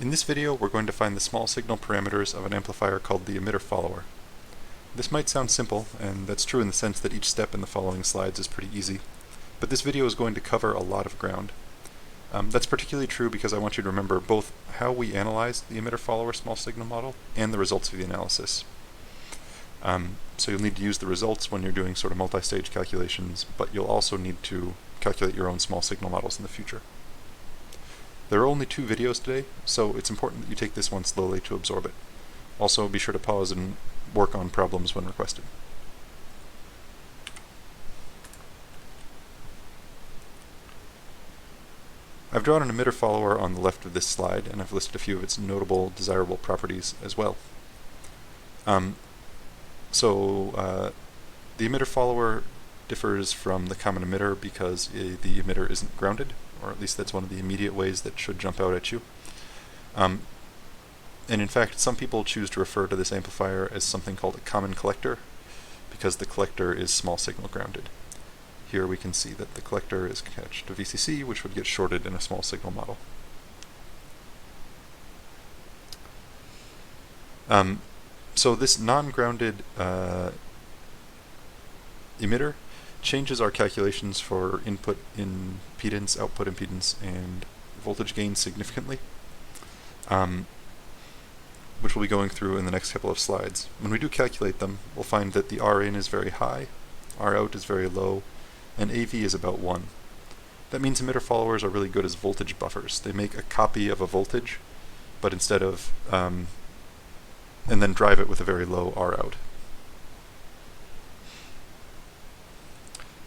In this video, we're going to find the small signal parameters of an amplifier called the emitter follower. This might sound simple, and that's true in the sense that each step in the following slides is pretty easy, but this video is going to cover a lot of ground. That's particularly true because I want you to remember both how we analyze the emitter follower small signal model and the results of the analysis. So you'll need to use the results when you're doing sort of multi-stage calculations, but you'll also need to calculate your own small signal models in the future. There are only 2 videos today, so it's important that you take this one slowly to absorb it. Also, be sure to pause and work on problems when requested. I've drawn an emitter follower on the left of this slide, and I've listed a few of its notable, desirable properties as well. The emitter follower differs from the common emitter because the emitter isn't grounded, or at least that's one of the immediate ways that should jump out at you. And in fact, some people choose to refer to this amplifier as something called a common collector, because the collector is small signal grounded. Here we can see that the collector is attached to VCC, which would get shorted in a small signal model. So this non-grounded emitter changes our calculations for input impedance, output impedance, and voltage gain significantly, which we'll be going through in the next couple of slides. When we do calculate them, we'll find that the Rin is very high, Rout is very low, and AV is about 1. That means emitter followers are really good as voltage buffers. They make a copy of a voltage, but instead of, and then drive it with a very low Rout.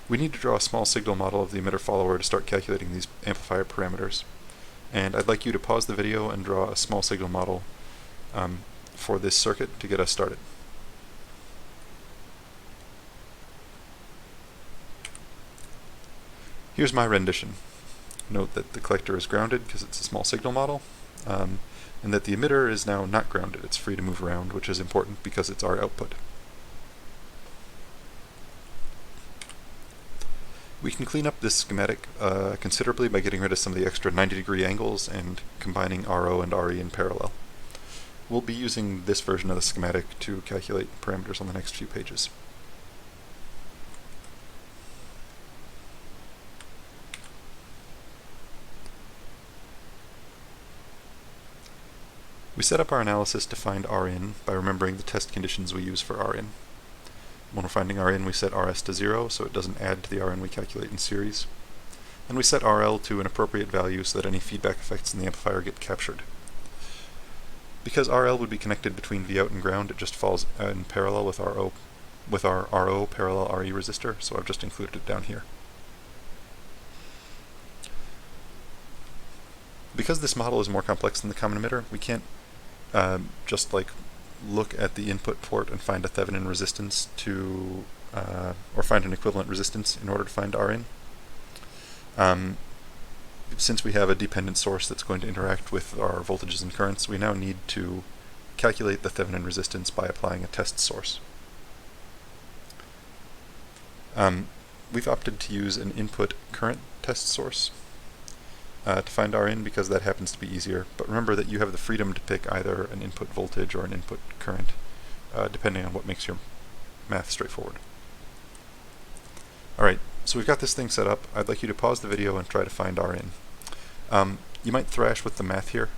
We need to draw a small signal model of the emitter follower to start calculating these amplifier parameters. And I'd like you to pause the video and draw a small signal model for this circuit to get us started. Here's my rendition. Note that the collector is grounded because it's a small signal model, and that the emitter is now not grounded. It's free to move around, which is important because it's our output. We can clean up this schematic considerably by getting rid of some of the extra 90-degree angles and combining RO and RE in parallel. We'll be using this version of the schematic to calculate parameters on the next few pages. We set up our analysis to find Rin by remembering the test conditions we use for Rin. When we're finding Rin, we set Rs to 0 so it doesn't add to the Rin we calculate in series. And we set RL to an appropriate value so that any feedback effects in the amplifier get captured. Because RL would be connected between Vout and ground, it just falls in parallel with our RO parallel RE resistor, so I've just included it down here. Because this model is more complex than the common emitter, we can't just look at the input port and find a Thevenin resistance to, or find an equivalent resistance in order to find Rin. Since we have a dependent source that's going to interact with our voltages and currents, we now need to calculate the Thevenin resistance by applying a test source. We've opted to use an input current test source to find Rin because that happens to be easier, but remember that you have the freedom to pick either an input voltage or an input current, depending on what makes your math straightforward. Alright, so we've got this thing set up. I'd like you to pause the video and try to find Rin. You might thrash with the math here,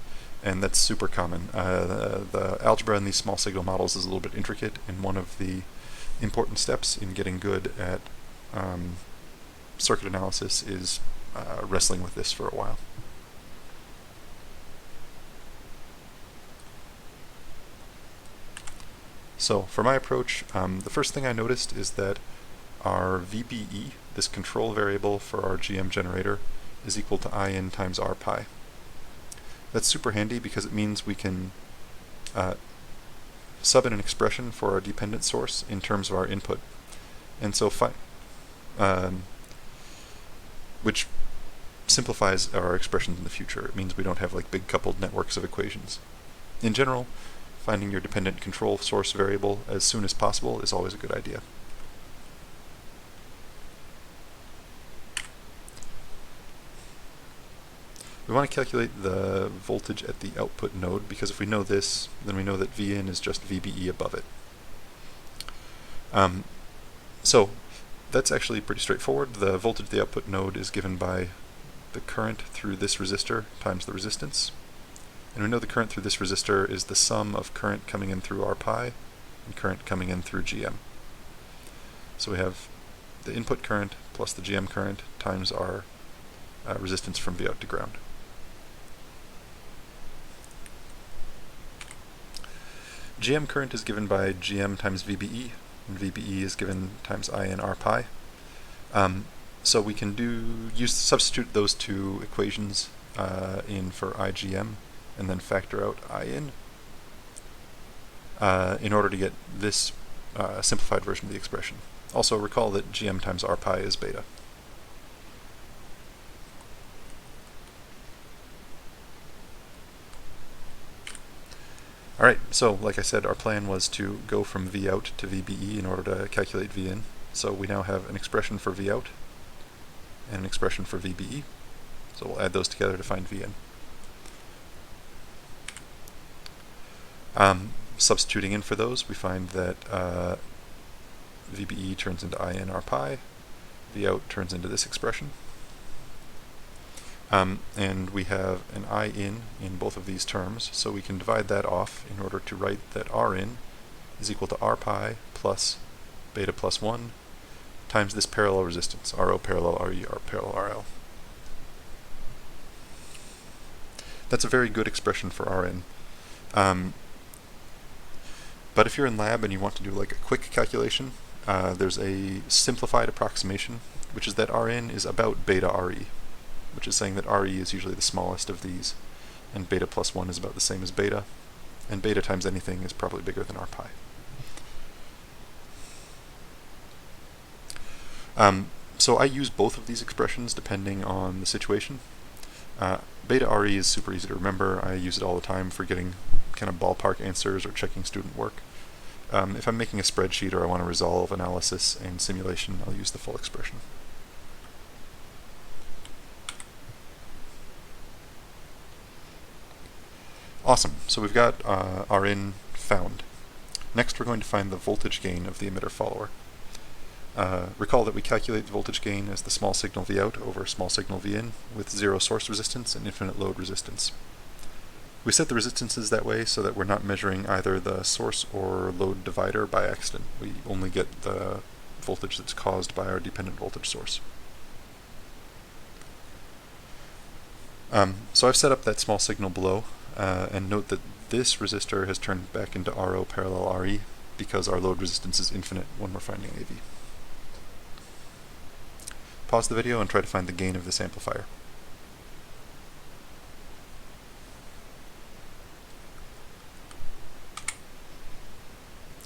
and that's super common. The algebra in these small signal models is a little bit intricate, and one of the important steps in getting good at circuit analysis is wrestling with this for a while. So for my approach, the first thing I noticed is that our VBE, this control variable for our GM generator, is equal to In times R pi. That's super handy because it means we can sub in an expression for our dependent source in terms of our input. And so which simplifies our expressions in the future. It means we don't have big coupled networks of equations. In general, finding your dependent control source variable as soon as possible is always a good idea. We want to calculate the voltage at the output node, because if we know this, then we know that Vin is just VBE above it. So that's actually pretty straightforward. The voltage at the output node is given by the current through this resistor times the resistance. And we know the current through this resistor is the sum of current coming in through R pi and current coming in through GM. So we have the input current plus the GM current times our resistance from V out to ground. GM current is given by GM times VBE, and VBE is given times I in R pi. So we can substitute those two equations in for IGM, and then factor out I in order to get this simplified version of the expression. Also recall that GM times R pi is beta. Alright, so like I said, our plan was to go from V out to VBE in order to calculate V in. So we now have an expression for V out and an expression for VBE. So we'll add those together to find V in. Substituting in for those, we find that VBE turns into I in R pi, V out turns into this expression. And we have an I in both of these terms, so we can divide that off in order to write that R in is equal to R pi plus beta plus 1 times this parallel resistance, RO parallel RE, R parallel RL. That's a very good expression for Rn. But if you're in lab and you want to do like a quick calculation, there's a simplified approximation, which is that Rn is about beta Re, which is saying that Re is usually the smallest of these, and beta plus 1 is about the same as beta, and beta times anything is probably bigger than R pi. So I use both of these expressions depending on the situation. Beta Re is super easy to remember. I use it all the time for getting kind of ballpark answers or checking student work. If I'm making a spreadsheet or I want to resolve analysis and simulation, I'll use the full expression. Awesome, so we've got Rin found. Next we're going to find the voltage gain of the emitter follower. Recall that we calculate the voltage gain as the small signal V out over small signal V in with zero source resistance and infinite load resistance. We set the resistances that way so that we're not measuring either the source or load divider by accident. We only get the voltage that's caused by our dependent voltage source. So I've set up that small signal below, and note that this resistor has turned back into RO parallel RE because our load resistance is infinite when we're finding AV. Pause the video and try to find the gain of this amplifier.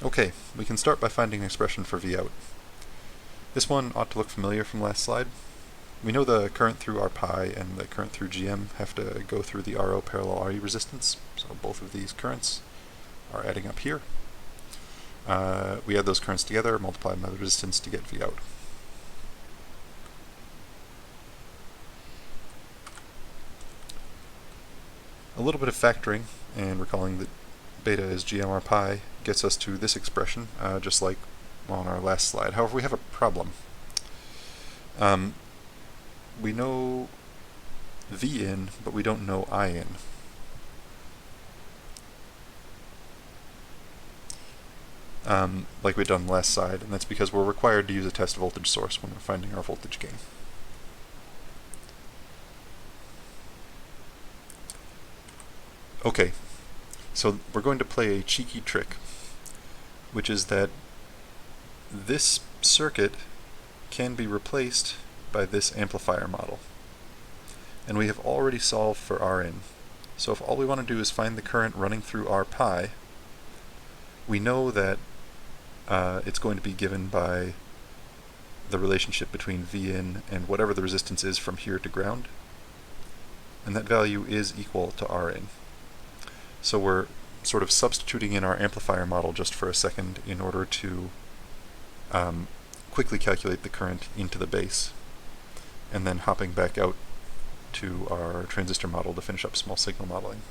Okay, we can start by finding an expression for V out. This one ought to look familiar from last slide. We know the current through R pi and the current through GM have to go through the RO parallel RE resistance, so both of these currents are adding up here. We add those currents together, multiply by the resistance to get V out. A little bit of factoring and recalling that beta is GMR pi gets us to this expression, just like on our last slide. However, we have a problem. We know V in, but we don't know I in. Like we'd done last slide, and that's because we're required to use a test voltage source when we're finding our voltage gain. Okay, so we're going to play a cheeky trick, which is that this circuit can be replaced by this amplifier model. And we have already solved for Rin. So if all we want to do is find the current running through R pi, we know that it's going to be given by the relationship between V in and whatever the resistance is from here to ground. And that value is equal to Rin. So we're sort of substituting in our amplifier model just for a second in order to quickly calculate the current into the base, and then hopping back out to our transistor model to finish up small signal modeling.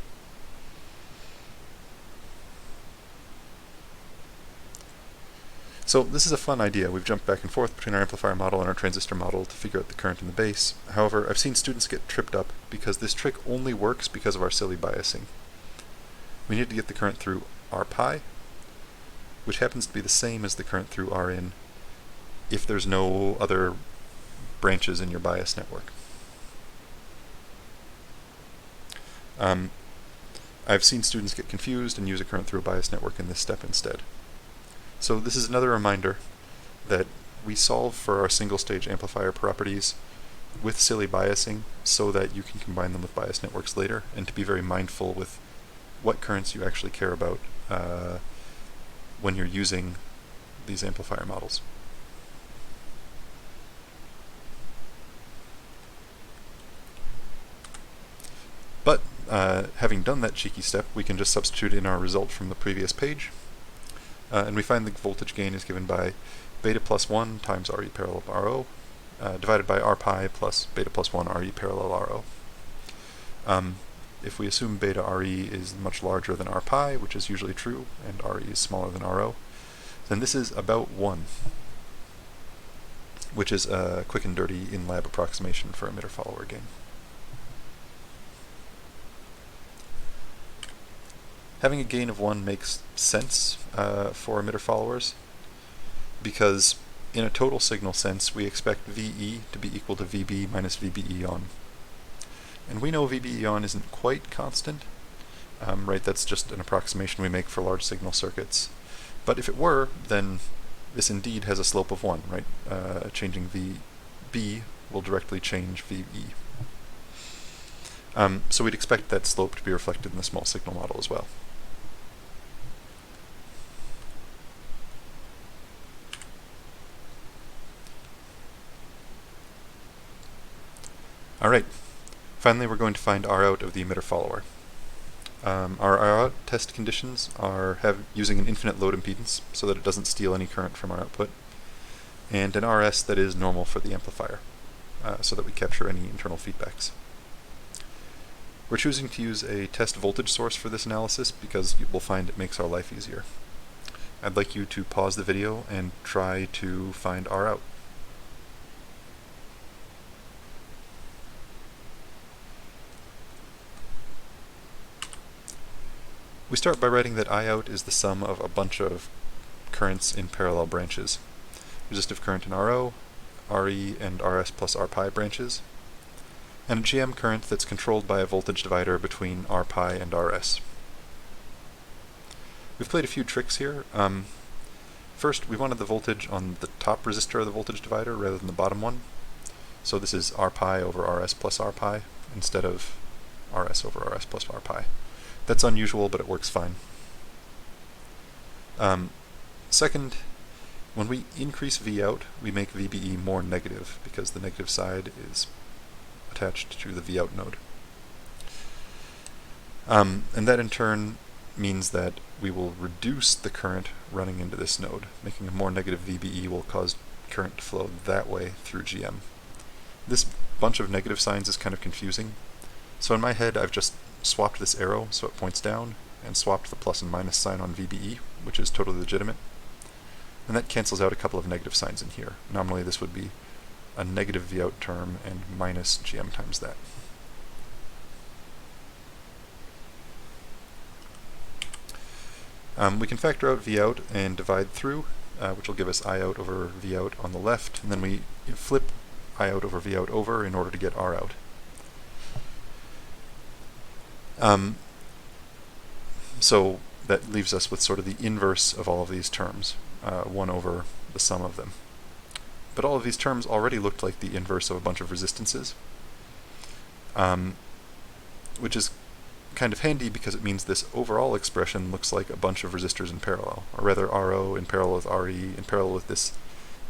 So this is a fun idea. We've jumped back and forth between our amplifier model and our transistor model to figure out the current in the base. However, I've seen students get tripped up because this trick only works because of our silly biasing. We need to get the current through Rpi, which happens to be the same as the current through Rin if there's no other branches in your bias network. I've seen students get confused and use a current through a bias network in this step instead. So this is another reminder that we solve for our single-stage amplifier properties with silly biasing so that you can combine them with bias networks later, and to be very mindful with what currents you actually care about when you're using these amplifier models. But having done that cheeky step, we can just substitute in our result from the previous page. And we find the voltage gain is given by beta plus 1 times Re parallel Ro, divided by Rpi plus beta plus 1 Re parallel Ro. If we assume beta Re is much larger than Rpi, which is usually true, and Re is smaller than Ro, then this is about 1, which is a quick and dirty in-lab approximation for emitter follower gain. Having a gain of 1 makes sense for emitter followers because in a total signal sense we expect VE to be equal to VB minus VBE on. And we know VBE on isn't quite constant, right? That's just an approximation we make for large signal circuits. But if it were, then this indeed has a slope of 1, right? Changing VB will directly change VE. So we'd expect that slope to be reflected in the small signal model as well. Alright, finally we're going to find R out of the emitter follower. Our R out test conditions are using an infinite load impedance so that it doesn't steal any current from our output, and an RS that is normal for the amplifier so that we capture any internal feedbacks. We're choosing to use a test voltage source for this analysis because we'll find it makes our life easier. I'd like you to pause the video and try to find R out. We start by writing that I out is the sum of a bunch of currents in parallel branches. Resistive current in RO, RE, and RS plus Rpi branches, and a GM current that's controlled by a voltage divider between Rpi and RS. We've played a few tricks here. First, we wanted the voltage on the top resistor of the voltage divider rather than the bottom one. So this is Rpi over RS plus Rpi instead of RS over RS plus Rpi. That's unusual, but it works fine. Second, when we increase V out, we make VBE more negative because the negative side is attached to the V out node. And that in turn means that we will reduce the current running into this node. Making a more negative VBE will cause current to flow that way through GM. This bunch of negative signs is kind of confusing. So in my head, I've just swapped this arrow so it points down, and swapped the plus and minus sign on VBE, which is totally legitimate. And that cancels out a couple of negative signs in here. Normally this would be a negative V out term and minus GM times that. We can factor out V out and divide through, which will give us I out over V out on the left, and then we flip I out over V out over in order to get R out. So that leaves us with sort of the inverse of all of these terms, 1 over the sum of them. But all of these terms already looked like the inverse of a bunch of resistances, which is kind of handy because it means this overall expression looks like a bunch of resistors in parallel, or rather RO in parallel with RE in parallel with this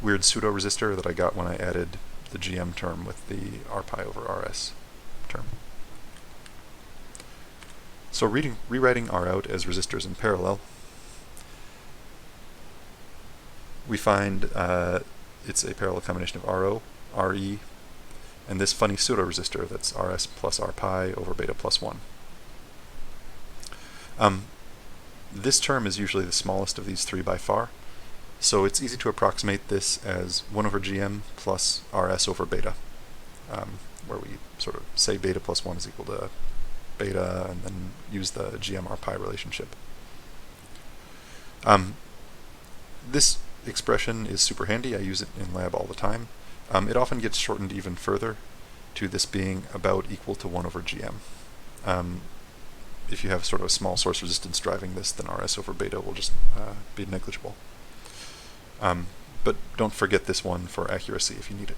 weird pseudo-resistor that I got when I added the GM term with the Rpi over RS term. So rewriting R out as resistors in parallel, we find it's a parallel combination of RO, RE, and this funny pseudo-resistor that's Rs plus R pi over beta plus 1. This term is usually the smallest of these three by far, so it's easy to approximate this as 1 over gm plus Rs over beta, where we sort of say beta plus 1 is equal to beta and then use the gm R pi relationship. This expression is super handy. I use it in lab all the time. It often gets shortened even further to this being about equal to 1 over gm. If you have sort of a small source resistance driving this, then Rs over beta will just be negligible. But don't forget this one for accuracy if you need it.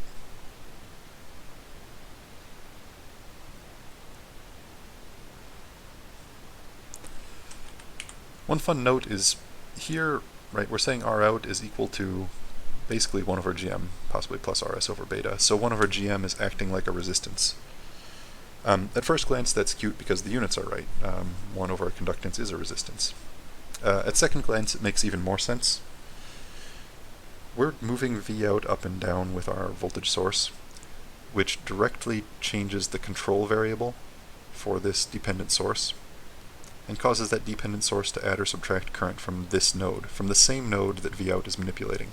One fun note is here, right, we're saying R out is equal to basically 1 over gm, possibly plus Rs over beta. So 1 over gm is acting like a resistance. At first glance, that's cute because the units are right. 1 over conductance is a resistance. At second glance, it makes even more sense. We're moving V out up and down with our voltage source, which directly changes the control variable for this dependent source, and causes that dependent source to add or subtract current from this node, from the same node that V out is manipulating.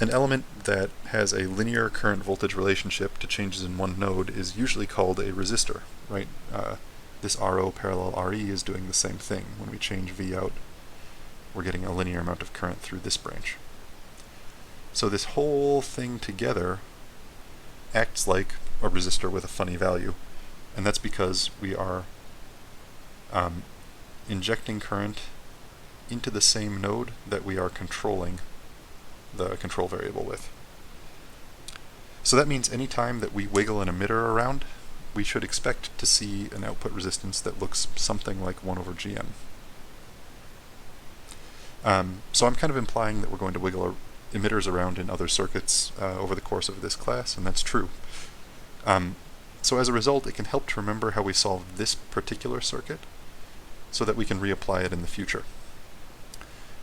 An element that has a linear current voltage relationship to changes in one node is usually called a resistor, right? This RO parallel RE is doing the same thing. When we change V out, we're getting a linear amount of current through this branch. So this whole thing together acts like a resistor with a funny value, and that's because we are injecting current into the same node that we are controlling the control variable with. So that means any time that we wiggle an emitter around, we should expect to see an output resistance that looks something like 1 over gm. So I'm kind of implying that we're going to wiggle emitters around in other circuits over the course of this class, and that's true. So as a result, it can help to remember how we solved this particular circuit so that we can reapply it in the future.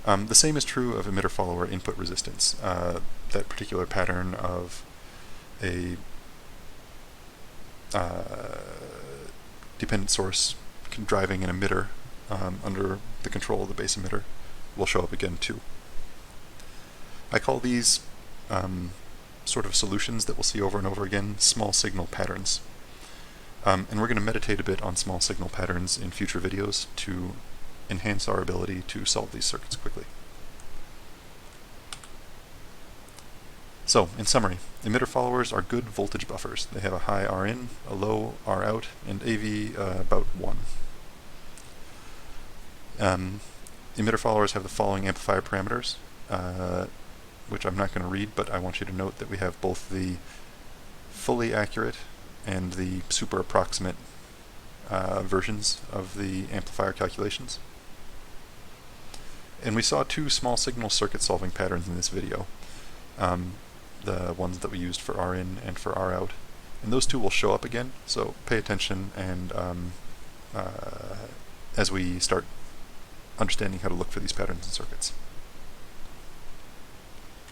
The same is true of emitter follower input resistance. That particular pattern of a dependent source driving an emitter under the control of the base emitter will show up again too. I call these sort of solutions that we'll see over and over again small signal patterns. And we're going to meditate a bit on small signal patterns in future videos to enhance our ability to solve these circuits quickly. So, in summary, emitter followers are good voltage buffers. They have a high Rin, a low Rout, and AV about 1. Emitter followers have the following amplifier parameters, which I'm not going to read, but I want you to note that we have both the fully accurate and the super approximate versions of the amplifier calculations. And we saw two small signal circuit solving patterns in this video, the ones that we used for Rin and for Rout, and those two will show up again, so pay attention and as we start understanding how to look for these patterns in circuits.